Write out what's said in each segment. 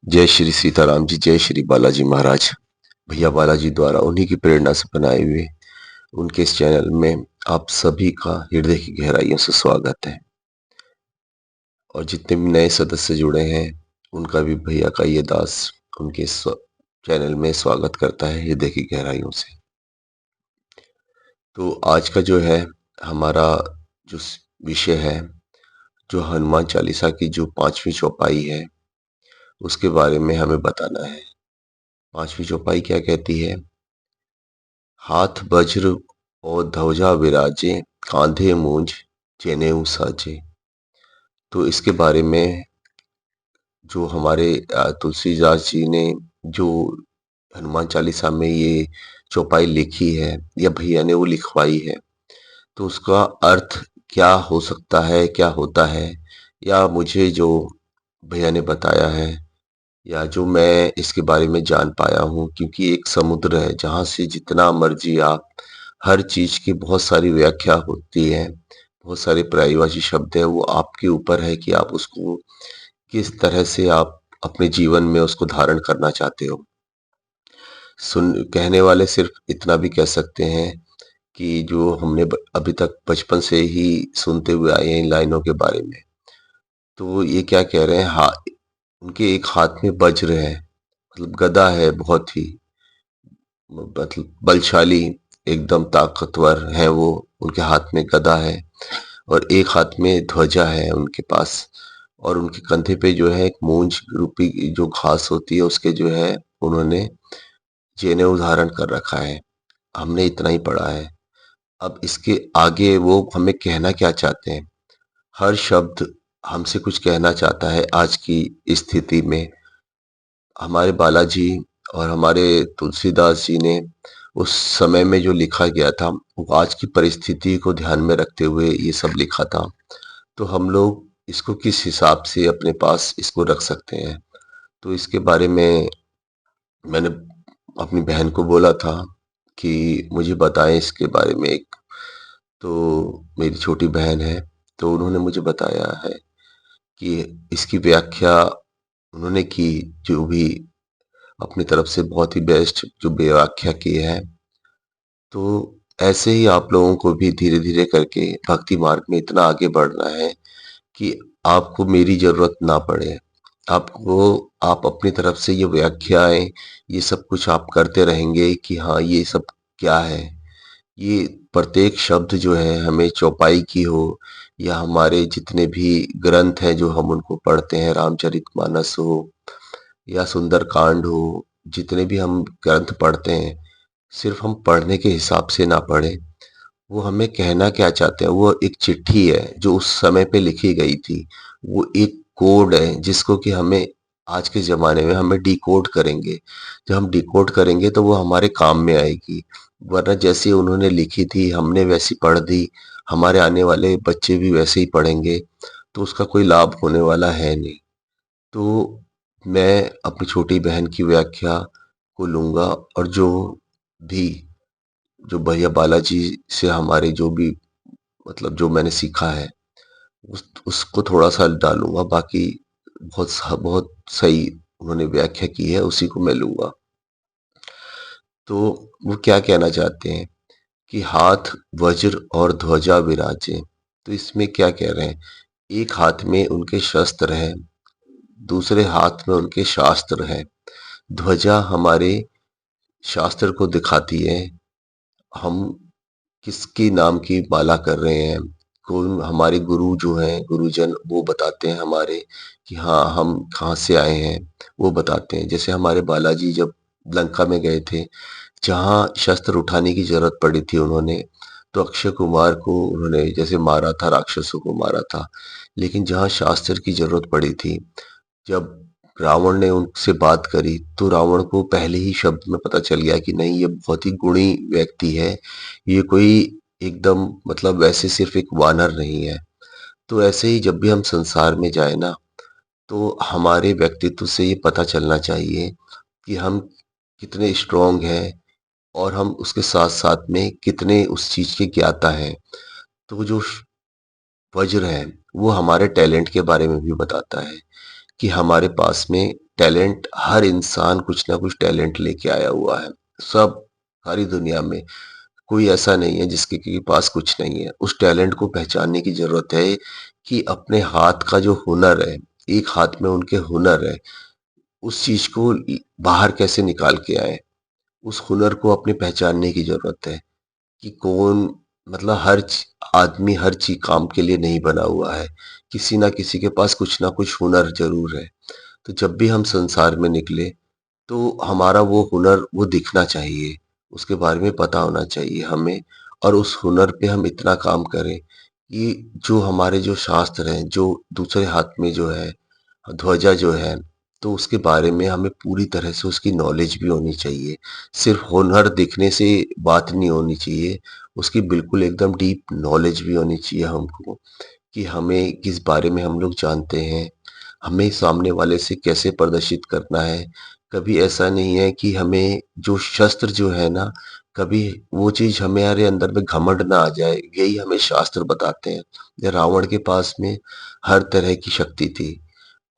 जय श्री सीताराम जी, जय श्री बालाजी महाराज। भैया बालाजी द्वारा उन्हीं की प्रेरणा से बनाए हुए उनके इस चैनल में आप सभी का हृदय की गहराइयों से स्वागत है। और जितने भी नए सदस्य जुड़े हैं उनका भी भैया का ये दास उनके चैनल में स्वागत करता है हृदय की गहराइयों से। तो आज का जो है हमारा जो विषय है, जो हनुमान चालीसा की जो 5वीं चौपाई है उसके बारे में हमें बताना है। 5वीं चौपाई क्या कहती है? हाथ वज्र और ध्वजा विराजे, कांधे मूंज जनेऊ साजे। तो इसके बारे में जो हमारे तुलसीदास जी ने जो हनुमान चालीसा में ये चौपाई लिखी है या भैया ने वो लिखवाई है, तो उसका अर्थ क्या हो सकता है, क्या होता है, या मुझे जो भैया ने बताया है या जो मैं इसके बारे में जान पाया हूँ, क्योंकि एक समुद्र है जहाँ से जितना मर्जी आप हर चीज की बहुत सारी व्याख्या होती है, बहुत सारे पर्यायवाची शब्द है, वो आपके ऊपर है कि आप उसको किस तरह से आप अपने जीवन में उसको धारण करना चाहते हो। सुन कहने वाले सिर्फ इतना भी कह सकते हैं कि जो हमने अभी तक बचपन से ही सुनते हुए आए हैं इन लाइनों के बारे में। तो ये क्या कह रहे हैं, उनके एक हाथ में वज्र है, मतलब गदा है, बहुत ही मतलब बलशाली, एकदम ताकतवर है वो। उनके हाथ में गदा है और एक हाथ में ध्वजा है उनके पास, और उनके कंधे पे जो है एक मूंज रूपी जो घास होती है उसके जो है उन्होंने जनेऊ धारण कर रखा है। हमने इतना ही पढ़ा है। अब इसके आगे वो हमें कहना क्या चाहते हैं? हर शब्द हमसे कुछ कहना चाहता है। आज की स्थिति में हमारे बालाजी और हमारे तुलसीदास जी ने उस समय में जो लिखा गया था, वो आज की परिस्थिति को ध्यान में रखते हुए ये सब लिखा था। तो हम लोग इसको किस हिसाब से अपने पास इसको रख सकते हैं? तो इसके बारे में मैंने अपनी बहन को बोला था कि मुझे बताएं इसके बारे में एक। तो मेरी छोटी बहन है, तो उन्होंने मुझे बताया है कि इसकी व्याख्या उन्होंने की, जो भी अपनी तरफ से बहुत ही बेस्ट जो व्याख्या की है। तो ऐसे ही आप लोगों को भी धीरे-धीरे करके भक्ति मार्ग में इतना आगे बढ़ना है कि आपको मेरी ज़रूरत ना पड़े। आपको आप अपनी तरफ से ये व्याख्याएँ, ये सब कुछ आप करते रहेंगे कि हाँ, ये सब क्या है? ये प्रत्येक शब्द जो है हमें चौपाई की हो या हमारे जितने भी ग्रंथ हैं जो हम उनको पढ़ते हैं, रामचरितमानस हो या सुंदरकांड हो, जितने भी हम ग्रंथ पढ़ते हैं, सिर्फ हम पढ़ने के हिसाब से ना पढ़ें। वो हमें कहना क्या चाहते हैं, वो एक चिट्ठी है जो उस समय पे लिखी गई थी। वो एक कोड है जिसको कि हमें आज के ज़माने में हमें डिकोड करेंगे। जब हम डिकोड करेंगे तो वो हमारे काम में आएगी। वरना जैसे उन्होंने लिखी थी हमने वैसी पढ़ दी, हमारे आने वाले बच्चे भी वैसे ही पढ़ेंगे, तो उसका कोई लाभ होने वाला है नहीं। तो मैं अपनी छोटी बहन की व्याख्या को लूँगा, और जो भी जो भैया बालाजी से हमारे जो भी मतलब जो मैंने सीखा है उसको थोड़ा-सा डालूँगा। बाकी बहुत सही उन्होंने व्याख्या की है, उसी को मैं लूँगा। तो वो क्या कहना चाहते हैं कि हाथ वज्र और ध्वजा विराजे। तो इसमें क्या कह रहे हैं? एक हाथ में उनके शस्त्र हैं, दूसरे हाथ में उनके शास्त्र हैं। ध्वजा हमारे शास्त्र को दिखाती है, हम किसके नाम की माला कर रहे हैं। कौन हमारे गुरु जो हैं, गुरुजन, वो बताते हैं हमारे कि हाँ, हम कहाँ से आए हैं, वो बताते हैं। जैसे हमारे बालाजी जब लंका में गए थे, जहाँ शस्त्र उठाने की ज़रूरत पड़ी थी उन्होंने, तो अक्षय कुमार को उन्होंने जैसे मारा था, राक्षसों को मारा था। लेकिन जहाँ शास्त्र की ज़रूरत पड़ी थी, जब रावण ने उनसे बात करी, तो रावण को पहले ही शब्द में पता चल गया कि नहीं, ये बहुत ही गुणी व्यक्ति है। ये कोई एकदम मतलब वैसे सिर्फ एक वानर नहीं है। तो ऐसे ही जब भी हम संसार में जाए ना, तो हमारे व्यक्तित्व से ये पता चलना चाहिए कि हम कितने स्ट्रांग हैं और हम उसके साथ-साथ में कितने उस चीज़ के ज्ञाता हैं। तो जो वज्र है, वो हमारे टैलेंट के बारे में भी बताता है कि हमारे पास में टैलेंट, हर इंसान कुछ ना कुछ टैलेंट लेके आया हुआ है। सब, सारी दुनिया में कोई ऐसा नहीं है जिसके के पास कुछ नहीं है। उस टैलेंट को पहचानने की ज़रूरत है कि अपने हाथ का जो हुनर है, एक हाथ में उनके हुनर है, उस चीज़ को बाहर कैसे निकाल के आएँ। उस हुनर को अपने पहचानने की ज़रूरत है कि कौन, मतलब हर आदमी हर चीज काम के लिए नहीं बना हुआ है। किसी ना किसी के पास कुछ ना कुछ हुनर ज़रूर है। तो जब भी हम संसार में निकले, तो हमारा वो हुनर वो दिखना चाहिए, उसके बारे में पता होना चाहिए हमें, और उस हुनर पे हम इतना काम करें कि जो हमारे जो शास्त्र हैं, जो दूसरे हाथ में जो है ध्वजा जो है, तो उसके बारे में हमें पूरी तरह से उसकी नॉलेज भी होनी चाहिए। सिर्फ हुनर दिखने से बात नहीं होनी चाहिए, उसकी बिल्कुल एकदम डीप नॉलेज भी होनी चाहिए हमको, कि हमें किस बारे में हम लोग जानते हैं, हमें सामने वाले से कैसे प्रदर्शित करना है। कभी ऐसा नहीं है कि हमें जो शस्त्र जो है ना, कभी वो चीज़ हमारे अंदर में घमंड ना आ जाए, यही हमें शास्त्र बताते हैं। या रावण के पास में हर तरह की शक्ति थी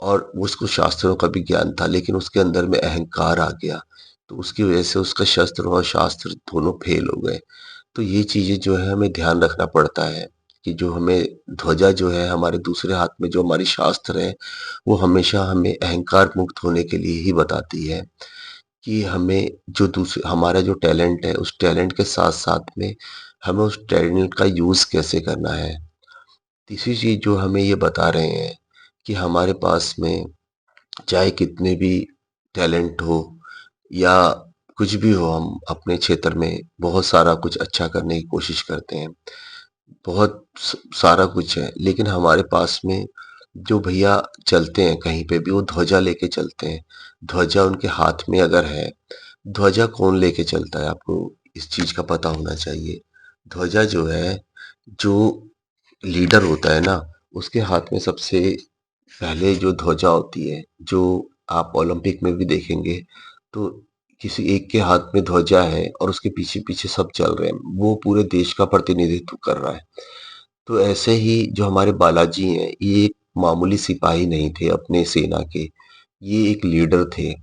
और उसको शास्त्रों का भी ज्ञान था, लेकिन उसके अंदर में अहंकार आ गया, तो उसकी वजह से उसका शस्त्र और शास्त्र दोनों फेल हो गए। तो ये चीज़ें जो है हमें ध्यान रखना पड़ता है कि जो हमें ध्वजा जो है हमारे दूसरे हाथ में जो हमारी शास्त्र है, वो हमेशा हमें अहंकार मुक्त होने के लिए ही बताती है कि हमें जो दूसरे हमारा जो टैलेंट है, उस टैलेंट के साथ-साथ में हमें उस टैलेंट का यूज़ कैसे करना है। तीसरी चीज़ जो हमें ये बता रहे हैं कि हमारे पास में चाहे कितने भी टैलेंट हो या कुछ भी हो, हम अपने क्षेत्र में बहुत सारा कुछ अच्छा करने की कोशिश करते हैं। बहुत सारा कुछ है, लेकिन हमारे पास में जो भैया चलते हैं कहीं पे भी, वो ध्वजा लेके चलते हैं। ध्वजा उनके हाथ में अगर है, ध्वजा कौन लेके चलता है, आपको इस चीज का पता होना चाहिए। ध्वजा जो है, जो लीडर होता है ना, उसके हाथ में सबसे पहले जो ध्वजा होती है, जो आप ओलंपिक में भी देखेंगे, तो किसी एक के हाथ में ध्वजा है और उसके पीछे पीछे सब चल रहे हैं, वो पूरे देश का प्रतिनिधित्व कर रहा है। तो ऐसे ही जो हमारे बालाजी हैं, ये एक मामूली सिपाही नहीं थे अपने सेना के, ये एक लीडर थे।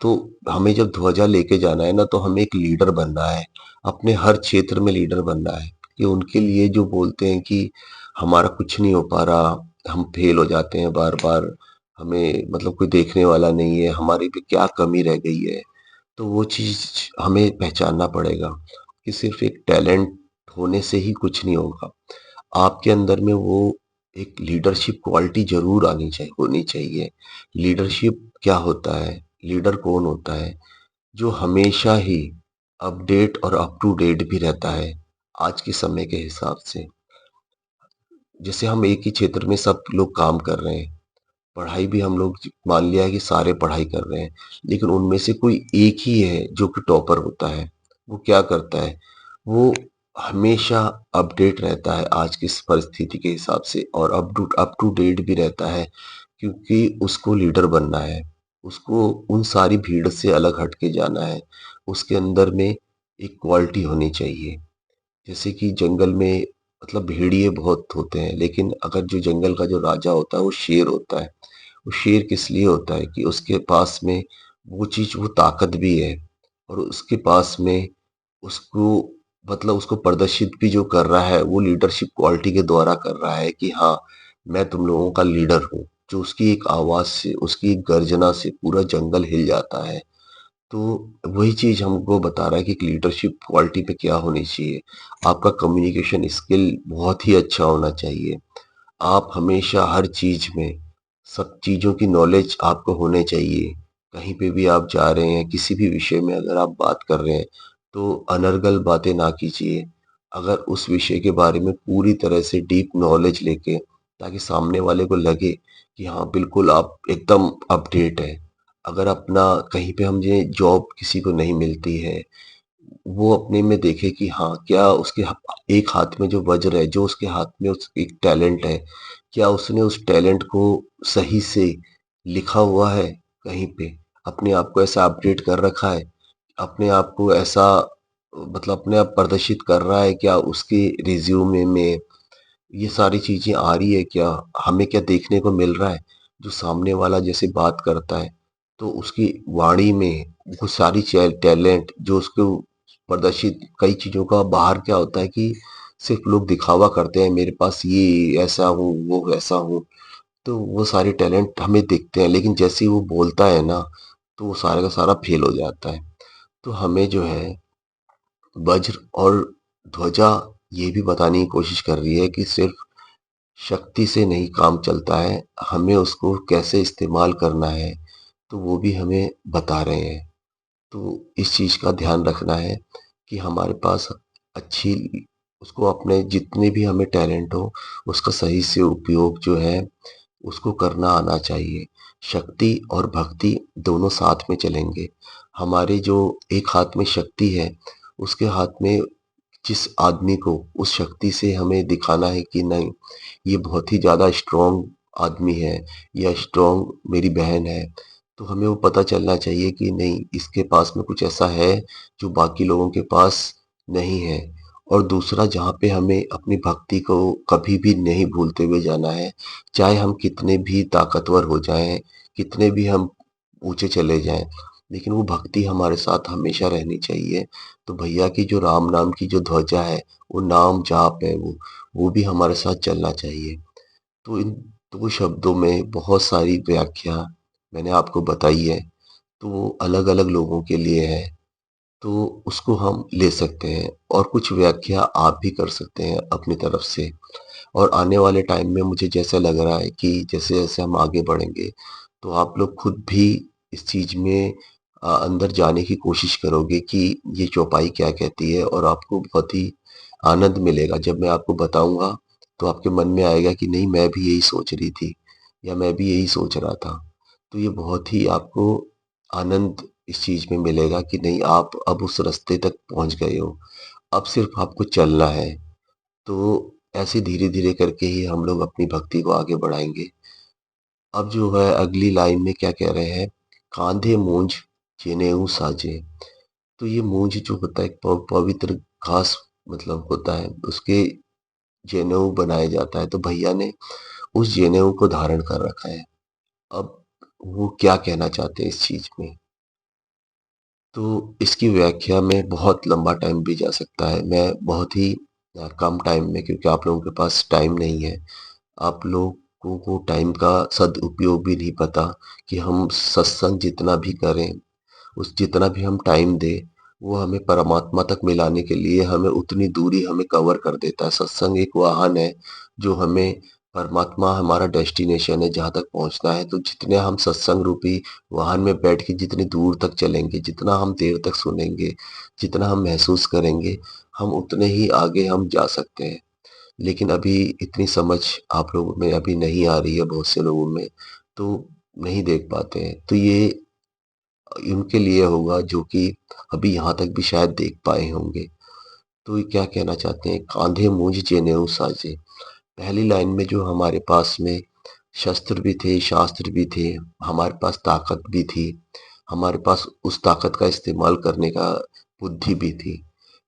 तो हमें जब ध्वजा लेके जाना है ना, तो हमें एक लीडर बनना है, अपने हर क्षेत्र में लीडर बनना है। कि उनके लिए जो बोलते हैं कि हमारा कुछ नहीं हो पा रहा, हम फेल हो जाते हैं बार बार, हमें मतलब कोई देखने वाला नहीं है, हमारी भी क्या कमी रह गई है। तो वो चीज़ हमें पहचानना पड़ेगा कि सिर्फ एक टैलेंट होने से ही कुछ नहीं होगा। आपके अंदर में वो एक लीडरशिप क्वालिटी ज़रूर आनी चाहिए, होनी चाहिए। लीडरशिप क्या होता है? लीडर कौन होता है? जो हमेशा ही अपडेट और अप टू डेट भी रहता है, आज के समय के हिसाब से। जैसे हम एक ही क्षेत्र में सब लोग काम कर रहे हैं, पढ़ाई भी हम लोग मान लिया है कि सारे पढ़ाई कर रहे हैं, लेकिन उनमें से कोई एक ही है जो कि टॉपर होता है। वो क्या करता है? वो हमेशा अपडेट रहता है आज की इस परिस्थिति के हिसाब से, और अप टू डेट भी रहता है, क्योंकि उसको लीडर बनना है। उसको उन सारी भीड़ से अलग हट के जाना है। उसके अंदर में एक क्वालिटी होनी चाहिए। जैसे कि जंगल में, मतलब भेड़िए बहुत होते हैं, लेकिन अगर जो जंगल का जो राजा होता है वो शेर होता है। वो शेर किस लिए होता है कि उसके पास में वो चीज़, वो ताकत भी है, और उसके पास में उसको, मतलब उसको प्रदर्शित भी जो कर रहा है वो लीडरशिप क्वालिटी के द्वारा कर रहा है कि हाँ, मैं तुम लोगों का लीडर हूँ। जो उसकी एक आवाज़ से, उसकी एक गर्जना से पूरा जंगल हिल जाता है। तो वही चीज़ हमको बता रहा है कि एक लीडरशिप क्वालिटी पे क्या होनी चाहिए। आपका कम्युनिकेशन स्किल बहुत ही अच्छा होना चाहिए। आप हमेशा हर चीज़ में, सब चीज़ों की नॉलेज आपको होने चाहिए। कहीं पे भी आप जा रहे हैं, किसी भी विषय में अगर आप बात कर रहे हैं, तो अनर्गल बातें ना कीजिए। अगर उस विषय के बारे में पूरी तरह से डीप नॉलेज लेके, ताकि सामने वाले को लगे कि हाँ, बिल्कुल आप एकदम अपडेट हैं। अगर अपना कहीं पे हमें जॉब किसी को नहीं मिलती है, वो अपने में देखे कि हाँ, क्या उसके एक हाथ में जो वज्र है, जो उसके हाथ में उस एक टैलेंट है, क्या उसने उस टैलेंट को सही से लिखा हुआ है कहीं पे? अपने आप को ऐसा अपडेट कर रखा है? अपने आप को ऐसा, मतलब अपने आप प्रदर्शित कर रहा है क्या उसके रिज़्यूमे में? ये सारी चीज़ें आ रही है क्या? हमें क्या देखने को मिल रहा है? जो सामने वाला जैसे बात करता है, तो उसकी वाणी में वो सारी टैलेंट जो उसको प्रदर्शित कई चीज़ों का बाहर क्या होता है कि सिर्फ लोग दिखावा करते हैं, मेरे पास ये ऐसा हूँ, वो वैसा हूँ, तो वो सारे टैलेंट हमें दिखते हैं, लेकिन जैसे ही वो बोलता है ना, तो वो सारा का सारा फेल हो जाता है। तो हमें जो है वज्र और ध्वजा ये भी बताने की कोशिश कर रही है कि सिर्फ शक्ति से नहीं काम चलता है, हमें उसको कैसे इस्तेमाल करना है, तो वो भी हमें बता रहे हैं। तो इस चीज़ का ध्यान रखना है कि हमारे पास अच्छी उसको अपने जितने भी हमें टैलेंट हो, उसका सही से उपयोग जो है, उसको करना आना चाहिए। शक्ति और भक्ति दोनों साथ में चलेंगे। हमारे जो एक हाथ में शक्ति है, उसके हाथ में जिस आदमी को उस शक्ति से हमें दिखाना है कि नहीं, ये बहुत ही ज़्यादा स्ट्रॉन्ग आदमी है या स्ट्रॉन्ग मेरी बहन है, तो हमें वो पता चलना चाहिए कि नहीं, इसके पास में कुछ ऐसा है जो बाकी लोगों के पास नहीं है। और दूसरा, जहाँ पे हमें अपनी भक्ति को कभी भी नहीं भूलते हुए जाना है, चाहे हम कितने भी ताकतवर हो जाएं, कितने भी हम ऊंचे चले जाएं, लेकिन वो भक्ति हमारे साथ हमेशा रहनी चाहिए। तो भैया की जो राम नाम की जो ध्वजा है, वो नाम जाप है, वो भी हमारे साथ चलना चाहिए। तो इन 2 शब्दों में बहुत सारी व्याख्या मैंने आपको बताई है, तो वो अलग-अलग लोगों के लिए है, तो उसको हम ले सकते हैं और कुछ व्याख्या आप भी कर सकते हैं अपनी तरफ से। और आने वाले टाइम में मुझे जैसा लग रहा है कि जैसे-जैसे हम आगे बढ़ेंगे, तो आप लोग खुद भी इस चीज़ में अंदर जाने की कोशिश करोगे कि ये चौपाई क्या कहती है, और आपको बहुत ही आनंद मिलेगा। जब मैं आपको बताऊँगा, तो आपके मन में आएगा कि नहीं, मैं भी यही सोच रही थी या मैं भी यही सोच रहा था। तो ये बहुत ही आपको आनंद इस चीज़ में मिलेगा कि नहीं, आप अब उस रास्ते तक पहुँच गए हो। अब सिर्फ़ आपको चलना है। तो ऐसे धीरे-धीरे करके ही हम लोग अपनी भक्ति को आगे बढ़ाएँगे। अब जो है अगली लाइन में क्या कह रहे हैं, काँधे मूंज जनेऊ साजे। तो ये मूंज जो होता है एक पवित्र घास मतलब होता है, उसके जनेऊ बनाया जाता है। तो भैया ने उस जनेऊ को धारण कर रखा है। अब वो क्या कहना चाहते हैं इस चीज़ में? तो इसकी व्याख्या में बहुत लंबा टाइम भी जा सकता है। मैं बहुत ही कम टाइम में, क्योंकि आप लोगों के पास टाइम नहीं है, आप लोगों को टाइम का सदुपयोग भी नहीं पता कि हम सत्संग जितना भी करें, उस जितना भी हम टाइम दें, वो हमें परमात्मा तक मिलाने के लिए हमें उतनी दूरी हमें कवर कर देता है। सत्संग एक वाहन है जो हमें, परमात्मा हमारा डेस्टिनेशन है जहाँ तक पहुँचना है। तो जितने हम सत्संग रूपी वाहन में बैठ के जितनी दूर तक चलेंगे, जितना हम देर तक सुनेंगे, जितना हम महसूस करेंगे, हम उतने ही आगे हम जा सकते हैं। लेकिन अभी इतनी समझ आप लोगों में अभी नहीं आ रही है बहुत से लोगों में, तो नहीं देख पाते हैं। तो ये उनके लिए होगा जो कि अभी यहाँ तक भी शायद देख पाए होंगे। तो ये क्या कहना चाहते हैं, कांधे मूंज जेनेऊ साजे। पहली लाइन में जो हमारे पास में शस्त्र भी थे, शास्त्र भी थे, हमारे पास ताकत भी थी, हमारे पास उस ताकत का इस्तेमाल करने का बुद्धि भी थी।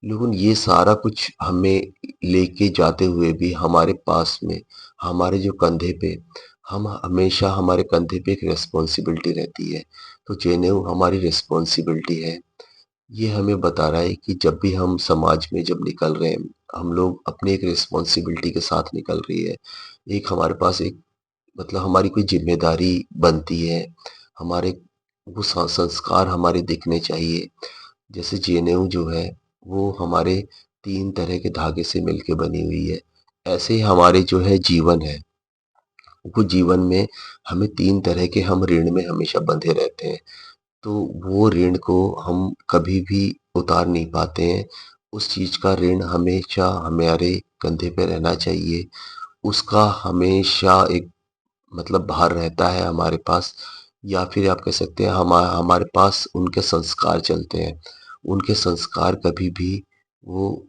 लेकिन ये सारा कुछ हमें लेके जाते हुए भी हमारे पास में, हमारे जो कंधे पे, हम हमेशा हमारे कंधे पे एक रिस्पॉन्सिबिलिटी रहती है। तो जेनेऊ हमारी रिस्पॉन्सिबिलिटी है। ये हमें बता रहा है कि जब भी हम समाज में जब निकल रहे हैं, हम लोग अपनी एक रिस्पॉन्सिबिलिटी के साथ निकल रही है। एक हमारे पास एक मतलब हमारी कोई ज़िम्मेदारी बनती है, हमारे वो संस्कार हमारे दिखने चाहिए। जैसे जेनेऊ जो है, वो हमारे 3 तरह के धागे से मिलके बनी हुई है। ऐसे ही हमारे जो है जीवन है, वो जीवन में हमें 3 तरह के हम ऋण में हमेशा बंधे रहते हैं। तो वो ऋण को हम कभी भी उतार नहीं पाते हैं। उस चीज़ का ऋण हमेशा हमारे कंधे पे रहना चाहिए। उसका हमेशा एक मतलब भार रहता है हमारे पास, या फिर आप कह सकते हैं हमारे पास उनके संस्कार चलते हैं। उनके संस्कार कभी भी वो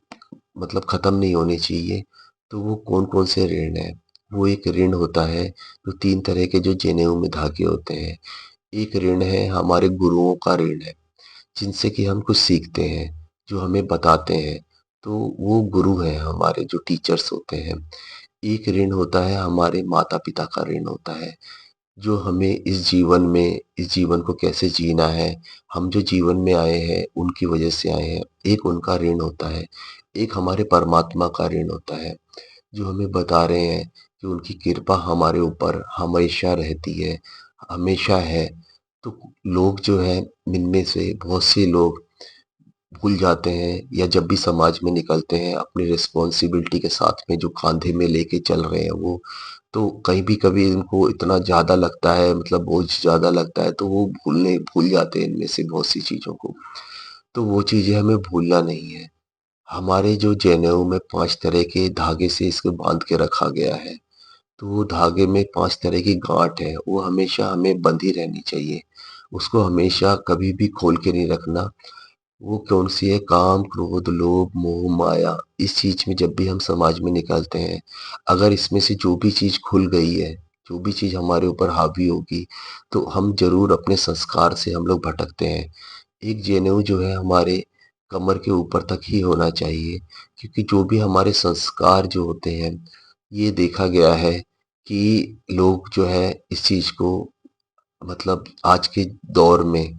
मतलब ख़त्म नहीं होने चाहिए। तो वो कौन-कौन से ऋण हैं? वो एक ऋण होता है, जो 3 तरह के जो जनेऊ में धागे होते हैं। एक ऋण है हमारे गुरुओं का ऋण है, जिनसे कि हम कुछ सीखते हैं, जो हमें बताते हैं। तो वो गुरु हैं हमारे, जो टीचर्स होते हैं। एक ऋण होता है हमारे माता-पिता का ऋण होता है। जो हमें इस जीवन को कैसे जीना है, हम जो जीवन में आए हैं, उनकी वजह से आए हैं। एक उनका ऋण होता है, एक हमारे परमात्मा का ऋण होता है, जो हमें बता रहे हैं कि उनकी कृपा हमारे ऊपर हमेशा रहती है, हमेशा है। तो लोग जो हैं, इनमें से बहुत से लोग भूल जाते हैं या जब भी समाज में निकलते हैं अपनी रिस्पॉन्सिबिलिटी के साथ में जो कांधे में लेके चल रहे हैं वो, तो कहीं भी कभी इनको इतना ज़्यादा लगता है, मतलब बोझ ज़्यादा लगता है, तो वो भूल जाते हैं इनमें से बहुत सी चीज़ों को। तो वो चीज़ें हमें भूलना नहीं है। हमारे जो जनेऊ में 5 तरह के धागे से इसको बाँध के रखा गया है। तो वो धागे में 5 तरह की गाँठ है, वो हमेशा हमें बंधी रहनी चाहिए। उसको हमेशा कभी भी खोल के नहीं रखना। वो कौन-सी है? काम, क्रोध, लोभ, मोह, माया। इस चीज़ में जब भी हम समाज में निकलते हैं, अगर इसमें से जो भी चीज़ खुल गई है, जो भी चीज़ हमारे ऊपर हावी होगी, तो हम ज़रूर अपने संस्कार से हम लोग भटकते हैं। एक जनेऊ जो है हमारे कमर के ऊपर तक ही होना चाहिए, क्योंकि जो भी हमारे संस्कार जो होते हैं, ये देखा गया है कि लोग जो है इस चीज़ को, मतलब आज के दौर में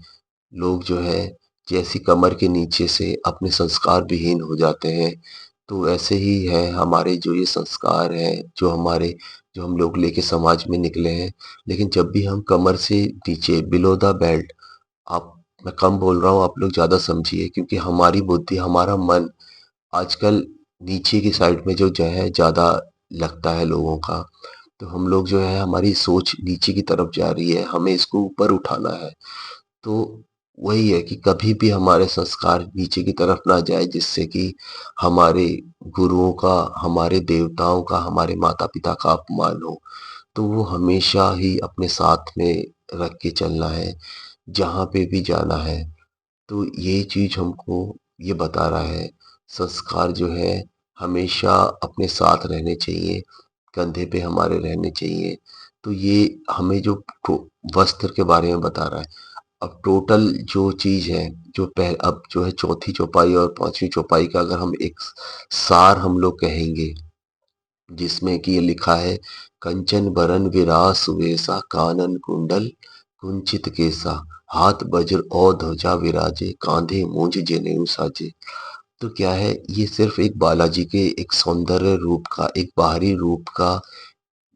लोग जो है जैसी कमर के नीचे से अपने संस्कार विहीन हो जाते हैं, तो ऐसे ही है हमारे जो ये संस्कार हैं, जो हम लोग लेके समाज में निकले हैं। लेकिन जब भी हम कमर से नीचे बिलो द बेल्ट, आप मैं कम बोल रहा हूँ, आप लोग ज़्यादा समझिए, क्योंकि हमारी बुद्धि, हमारा मन आजकल नीचे की साइड में जो है ज़्यादा लगता है लोगों का। तो हम लोग जो है, हमारी सोच नीचे की तरफ जा रही है, हमें इसको ऊपर उठाना है। तो वही है कि कभी भी हमारे संस्कार नीचे की तरफ ना जाए, जिससे कि हमारे गुरुओं का, हमारे देवताओं का, हमारे माता-पिता का अपमान हो। तो वो हमेशा ही अपने साथ में रख के चलना है, जहाँ पे भी जाना है। तो ये चीज़ हमको ये बता रहा है, संस्कार जो है हमेशा अपने साथ रहने चाहिए, कंधे पे हमारे रहने चाहिए। तो ये हमें जो टो वस्त्र के बारे में बता रहा है। अब टोटल जो चीज़ है, अब जो है चौथी चौपाई और 5वीं चौपाई का अगर हम एक सार हम लोग कहेंगे, जिसमें कि ये लिखा है, कंचन बरन विराज सुबेसा कानन कुंडल कुंचित केसा, हाथ वज्र और ध्वजा विराजे कांधे मूंज जनेऊ साजे। तो क्या है, ये सिर्फ एक बालाजी के एक सौंदर्य रूप का, एक बाहरी रूप का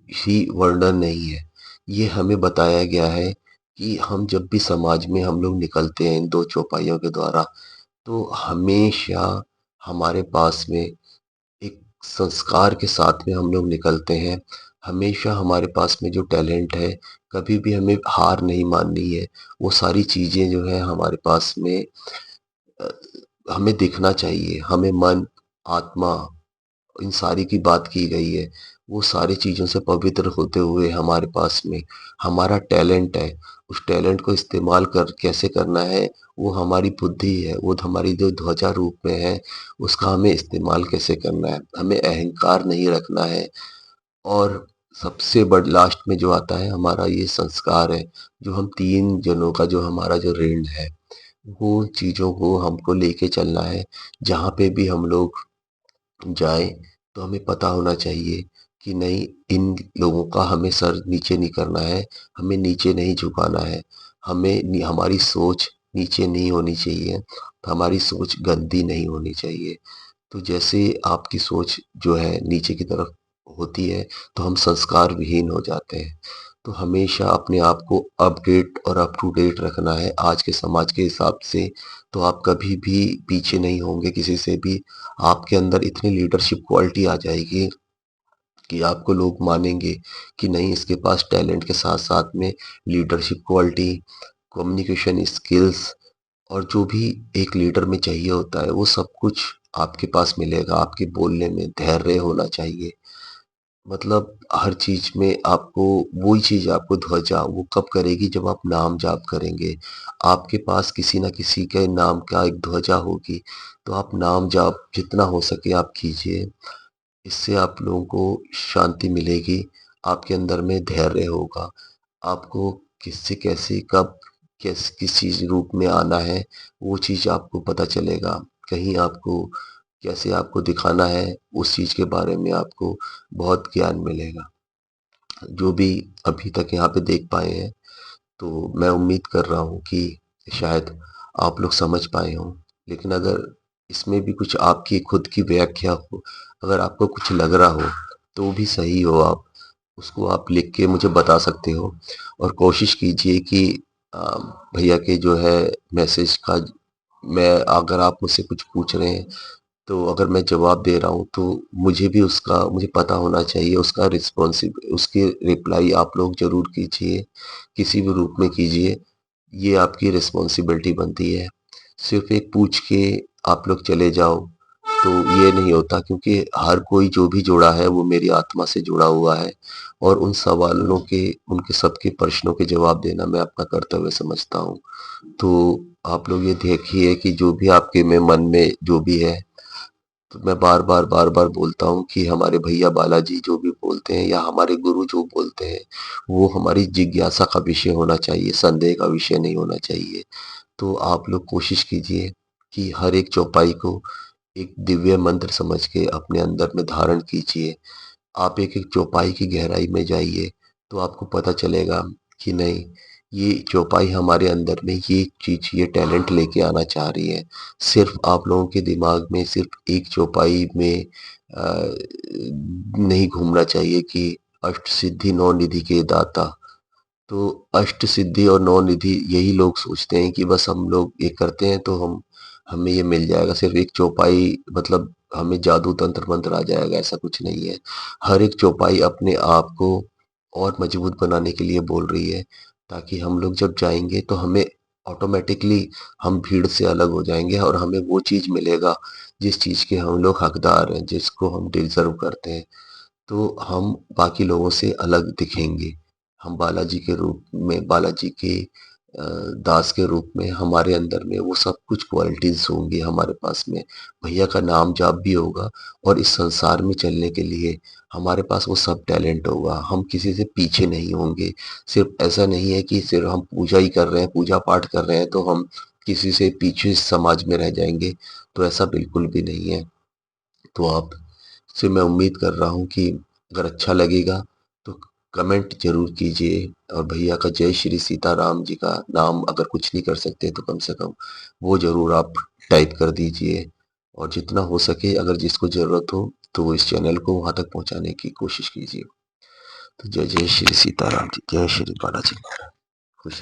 ही वर्णन नहीं है। ये हमें बताया गया है कि हम जब भी समाज में हम लोग निकलते हैं इन 2 चौपाइयों के द्वारा, तो हमेशा हमारे पास में एक संस्कार के साथ में हम लोग निकलते हैं। हमेशा हमारे पास में जो टैलेंट है, कभी भी हमें हार नहीं माननी है। वो सारी चीज़ें जो हैं हमारे पास में, अ, हमें दिखना चाहिए। हमें मन, आत्मा, इन सारी की बात की गई है। वो सारी चीज़ों से पवित्र होते हुए हमारे पास में हमारा टैलेंट है, उस टैलेंट को इस्तेमाल कर कैसे करना है, वो हमारी बुद्धि है, वो हमारी जो ध्वजा रूप में है, उसका हमें इस्तेमाल कैसे करना है। हमें अहंकार नहीं रखना है। और सबसे लास्ट में जो आता है हमारा ये संस्कार है, जो हम 3 जनों का जो हमारा जो ऋण है, वो चीज़ों को हमको लेके चलना है। जहाँ पे भी हम लोग जाएँ, तो हमें पता होना चाहिए कि नहीं, इन लोगों का हमें सर नीचे नहीं करना है, हमें नीचे नहीं झुकाना है, हमारी सोच नीचे नहीं होनी चाहिए, हमारी सोच गंदी नहीं होनी चाहिए। तो जैसे आपकी सोच जो है नीचे की तरफ होती है, तो हम संस्कार विहीन हो जाते हैं। तो हमेशा अपने आप को अपडेट और अप टू डेट रखना है आज के समाज के हिसाब से, तो आप कभी भी पीछे नहीं होंगे किसी से भी। आपके अंदर इतनी लीडरशिप क्वालिटी आ जाएगी कि आपको लोग मानेंगे कि नहीं, इसके पास टैलेंट के साथ-साथ में लीडरशिप क्वालिटी, कम्युनिकेशन स्किल्स और जो भी एक लीडर में चाहिए होता है, वो सब कुछ आपके पास मिलेगा। आपके बोलने में धैर्य होना चाहिए। मतलब हर चीज़ में आपको वही चीज़, आपको ध्वजा वो कब करेगी, जब आप नाम जाप करेंगे। आपके पास किसी न किसी के नाम का एक ध्वजा होगी, तो आप नाम जाप जितना हो सके आप कीजिए। इससे आप लोगों को शांति मिलेगी, आपके अंदर में धैर्य होगा। आपको किससे कैसे, कब, किस चीज़ रूप में आना है, वो चीज़ आपको पता चलेगा। कहीं आपको कैसे आपको दिखाना है, उस चीज़ के बारे में आपको बहुत ज्ञान मिलेगा। जो भी अभी तक यहाँ पे देख पाए हैं, तो मैं उम्मीद कर रहा हूँ कि शायद आप लोग समझ पाए हों। लेकिन अगर इसमें भी कुछ आपकी खुद की व्याख्या हो, अगर आपको कुछ लग रहा हो, तो भी सही हो, आप उसको आप लिख के मुझे बता सकते हो। और कोशिश कीजिए कि अ, भैया के जो है मैसेज का, मैं अगर आप मुझसे कुछ पूछ रहे हैं, तो अगर मैं जवाब दे रहा हूँ, तो मुझे पता होना चाहिए उसका उसकी रिप्लाई आप लोग ज़रूर कीजिए, किसी भी रूप में कीजिए। ये आपकी रिस्पॉन्सिबिलिटी बनती है। सिर्फ़ एक पूछ के आप लोग चले जाओ, तो ये नहीं होता, क्योंकि हर कोई जो भी जुड़ा है वो मेरी आत्मा से जुड़ा हुआ है, और उन सवालों के, उनके सबके प्रश्नों के जवाब देना मैं अपना कर्तव्य समझता हूँ। तो आप लोग ये देखिए कि जो भी आपके में मन में जो भी है, तो मैं बार-बार बोलता हूँ कि हमारे भैया बालाजी जो भी बोलते हैं या हमारे गुरु जो बोलते हैं, वो हमारी जिज्ञासा का विषय होना चाहिए, संदेह का विषय नहीं होना चाहिए। तो आप लोग कोशिश कीजिए कि हर एक चौपाई को एक दिव्य मंत्र समझ के अपने अंदर में धारण कीजिए। आप एक-एक चौपाई की गहराई में जाइए, तो आपको पता चलेगा कि नहीं, ये चौपाई हमारे अंदर में ये चीज़, ये टैलेंट लेके आना चाह रही है। सिर्फ़ आप लोगों के दिमाग में सिर्फ़ एक चौपाई में नहीं घूमना चाहिए कि अष्ट सिद्धि नौ निधि के दाता। तो अष्ट सिद्धि और नौ निधि, यही लोग सोचते हैं कि बस हम लोग ये करते हैं तो हमें ये मिल जाएगा। सिर्फ़ एक चौपाई मतलब हमें जादू तंत्र मंत्र आ जाएगा, ऐसा कुछ नहीं है। हर एक चौपाई अपने आप को और मजबूत बनाने के लिए बोल रही है, ताकि हम लोग जब जाएँगे तो हमें ऑटोमैटिकली हम भीड़ से अलग हो जाएँगे और हमें वो चीज़ मिलेगा, जिस चीज़ के हम लोग हकदार हैं, जिसको हम डिज़र्व करते हैं। तो हम बाकी लोगों से अलग दिखेंगे। हम बालाजी के रूप में, बालाजी के दास के रूप में हमारे अंदर में वो सब कुछ क्वालिटीज़ होंगी हमारे पास में। भैया का नाम जाप भी होगा, और इस संसार में चलने के लिए हमारे पास वो सब टैलेंट होगा। हम किसी से पीछे नहीं होंगे। सिर्फ़ ऐसा नहीं है कि सिर्फ़ हम पूजा ही कर रहे हैं, पूजा-पाठ कर रहे हैं, तो हम किसी से पीछे समाज में रह जाएँगे, तो ऐसा बिल्कुल भी नहीं है। तो आपसे मैं उम्मीद कर रहा हूँ कि अगर अच्छा लगेगा तो कमेंट ज़रूर कीजिए, और भैया का जय श्री सीताराम जी का नाम अगर कुछ नहीं कर सकते तो कम से कम वो ज़रूर आप टाइप कर दीजिए, और जितना हो सके अगर जिसको ज़रूरत हो तो वो इस चैनल को वहाँ तक पहुँचाने की कोशिश कीजिए। तो जय जय श्री सीताराम जी, जय श्री बालाजी। खुश